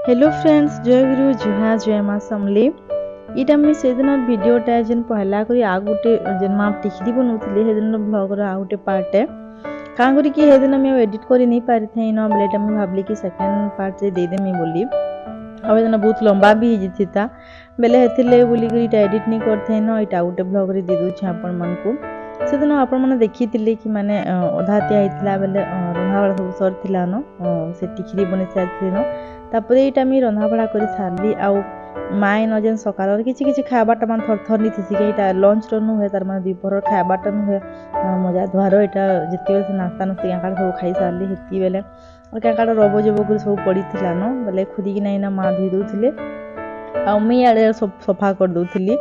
Hello friends, जय गुरु जुहा जय माँ समले। इटा मुझे से दिन भिडटा जेन पहला करी आ गोटे जेन माँ टिकरी बनाऊली से दिन ब्लगर आ गोटे पार्ट है कहाँ करी दिन मुझे एडिट कर नहीं पारि थी न बोले मुझे भाविली कि सेकेंड पार्ट से देदेमी बोली दिन बहुत लंबा भी होता बेले हेतिले बोलिक एडिट नहीं करते न इटा गोटे ब्लग रे दे दूँ आपण मानकु से दिन आपण मैंने देखी कि माने अधा तिया होता बेले रंधा बड़ा सब सर न से टिकरी बन सारी न तापर यहाँ मुझे रंधा बड़ा कर सारी आउ माए न जेन सकाल किसी खाबाटा मान थर थर नहीं थी कहीं लंच नुहे तार मैंने दुपहर खाबाटा नुहे मजा धुआर यहाँ जिते से नास्ता नुस्ती क्या सब खाई सारी हेती बेले और क्या रब जब सब पड़ी न बोले खुदिकी ना माँ धोई दौले आ मुई आड़े सफा कर दूली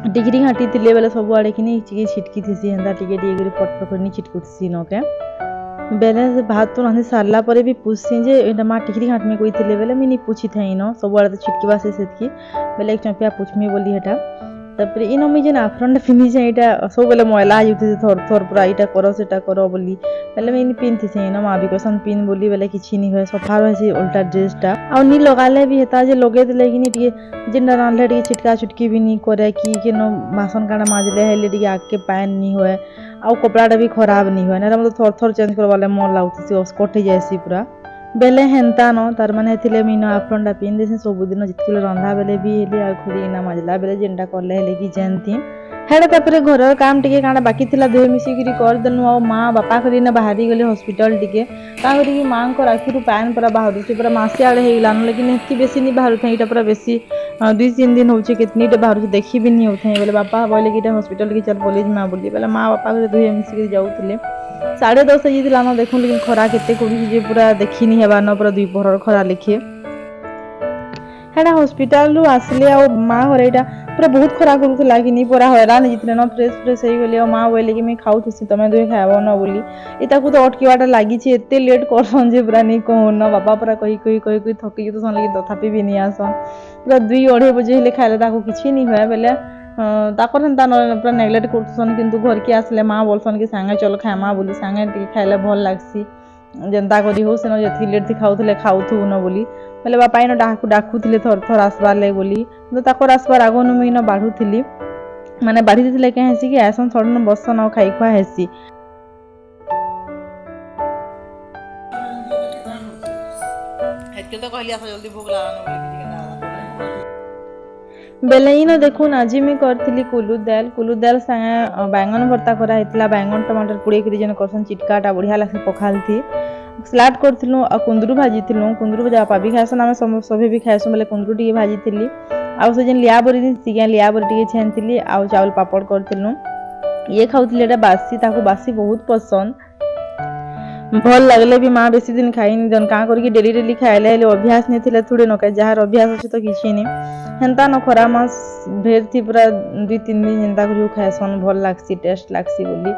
टिकरी घाटी थे बेले सब आड़े कि छिटकी थी हेन्ता टे पट कर छिटकुसी नके बेले से भात तो रांधि सारा पर भी पूछी जे एटा माँ टिकरी घाटमी कोई थे बेले मुझे पूछी थी न सब आड़े तो छिटकी से सेतकी बेले एक चंपिया पूछमी बोली हेटा तापर इन मुझे जेन आफरन पिंधि यहाँ सब बेले मैला हो थर थर पूरा यहाँ कर से कर बोली बेले मुझे पिंधि थी न माँ भी कहसन पिंध बोली बेले किसी नहीं हुए सफा रही उल्टा ड्रेसटा आ नहीं लगाले भी हेता जे लगे देले कि जेनटा रांधले टे छिटका छुटकी भी नहीं करे कि बासन काटा माजले हेले टे आगे पैन नहीं हुए आ कपड़ाटा भी खराब नहीं हुए ना मतलब थर थर चेंज करवाले मन लगुच कटे जासी पूरा बेले हेन्ता न तार माने हेतिले मीन आफरनटा पिंधे सबुदिन जितके रंधा बेले भी हेले आ खुरीना माजला बेले जेनटा करले हेले कि जानती हेड़ा तापर घर काम टिके काଣା बाकी थिला दुहे मिसिकी करदेनु आ माँ बापा करीना बाहरी गले हॉस्पिटल टिके का करी माँ को आखिरु पैन पूरा बाहर पूरा मासे आड़े होगलान लेकिन हेती बेसी नहीं बाहर था पूरा बेसी 2-3 दिन होचे कितनीटे बाहर देखी भी नहीं होते बोले बापा बोले कि हॉस्पिटल की चल बोली माँ बोली बोले माँ बापा को दुहे मिसिकी जाऊले 10:30 होता न देखूँ लेकिन खरा केते करूँ पूरा देखी नहीं हेबा न पूरा दुपहर खरा लिखे हेड़ा हॉस्पिटल रू आसले आ माँ घर यहाँ पूरा बहुत खरा करूला कि नहीं पूरा हैरान होते न फ्रेश फ्रेश हो गली माँ बोले कि मुझे खाऊसी तुम दुहे खाब न बोली इता तो अटकवाटा लगी एत लेट करसन जे पूरा नहीं कहूँ न बापा पूरा कही कही कही कही थकी तो लेकिन तथापि भी नहीं आसन पूरा 2-2:30 बजे हेले खाइले किसी नहीं हुए बेले ताकर हेन्ता पूरा नेग्लेक्ट करसन किंतु घर के आसले माँ बोलसन कि सांगे चल खाएमा बोली सांगे टी खाइले भल लागसी जेनता करी हो सेन जथि लेट थी खाऊले खाऊथु न बोली बोले बापा इन डाकुले थर थर आसबार ले बोली तो ताकर आसबार आग नु मुई न बाढ़ुली माने बाढ़ी देथिले के हेसी कि आसन सडन बसन आ खाई खुआ हेसी हेतके तो कहली आसा जल्दी भूख लागन बोली बेले इन देखुन आज मुझे करी कुलू दाल संगे बैंगन भर्ता कराइला बैंगन टमाटर पुड़े जेन करसन चिटकाटा बढ़िया लगे पखाल थी सलाद करूँ आ कुंदरू भाजी कुंदरू भजा बापा भी खाएसन आम सभी भी खाएसुँ बोले कुंदरू टी भाजी थी आउ से लिया बरी थी लिया बरी टी छानी आउ चावल पापड़ करूँ ये खाऊली बासी बासी बहुत पसंद भल लगले भी माँ बेसी दिन खाई दन क्या करके डेली डेली खाइले अभ्यास नहीं थे थोड़े नक जार अभ्यास अच्छे तो किसी नहीं हेन्ता न खरा मास भेज थी पूरा 2-3 दिन जेनता कर खाएसन भल लगसी टेस्ट लगसी बोली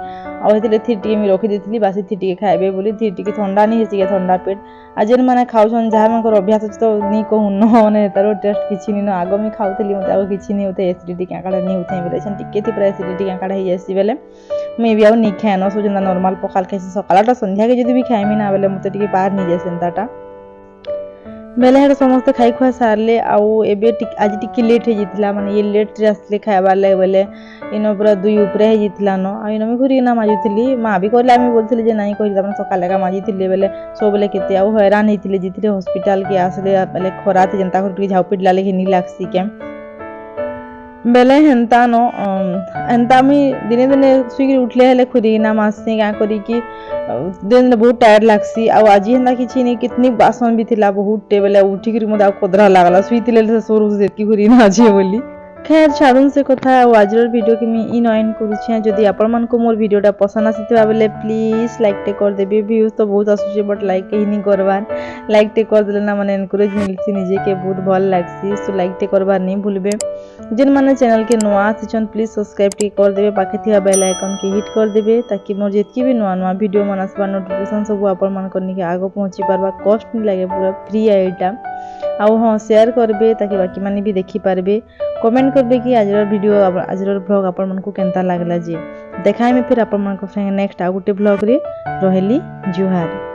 आते थी टी रखी देती बासी थी टी खाइबे बोली थी टी ठंडा नहीं है ठंडा पेट आ जेन मैंने खाऊन जहाँ मैं अभ्यास अच्छे तो नहीं कहूँ न मैंने तार टेस्ट किसी नहीं आग में खाऊली मत आगे किसी नहीं होता एसिडिटी क्या नहीं होता बोले टिके थी पूरा एसिडिटी क्या हो जासी बेले मैं भी नहीं खाए न सब जेना नॉर्मल पखाल खाई सकाटा संध्या के जब भी खाइमी ना बेले मत बाहर नहीं जाए सेन्ताटा बेले हेटा समस्ते खाई खुआ सारे आज टिके लेट हो जाता माने ये लेट रे आसले खाइबार लगे बोले इन पूरा 2 उपरे हो जाता न इन मुझे घुरीना माजुली माँ भी कहले आम बोलते जे नहीं कहली सकाले माजी बेले सब बेले केते आउ हैरान होते जीते हॉस्पिटल के आसले बेले खरा थी जेनता झाउपिट लाले नहीं लगसी के बेले हेन्ता न हेन्ता मुई दिने दिने सुई उठले हेले खुरीना मासी क्या करी दिन बहुत टायर्ड लगसी आज हेन्ता किसी नहीं कितनी बासन भी थिला बहुत बेले उठिक मत कदरा लगला शुईले सोर से खुरीना अच्छे बोली खैर छाड़ून से कथा आज वीडियो के मुझे इन एंड करुच्छे जदि आपण मानक मोर वीडियोटा पसंद आसी बेले प्लीज लाइक टे कर देबे व्यूज तो बहुत आसूचे बट लाइक कहीं नहीं करवार लाइक टे कर देले ना मैंने एनकरेज मिलसी निजे के बहुत भल लगसी सो लाइक टे करवार नहीं भूलबे जेन माने चैनल के नुआ आसीछन प्लीज सब्सक्राइब टे कर देबे पाखे थिया बेल आइकन के हिट कर देबे ताकि मोर जितकी भी नुआ नुआ वीडियो मन आसबा नोटिफिकेशन सब आपण मान करनी के आगो पहुंची पारबा कष्ट नहीं लगे पूरा फ्री है एटा आउ हाँ शेयर करबे ताकि बाकी माने भी देखी पारबे कमेंट करबे कि आज वीडियो आज ब्लॉग आपण मन को केनता लागला जे देखाई में फिर आपण मन को नेक्स्ट आ गुटे ब्लॉग रे रहली जुहार।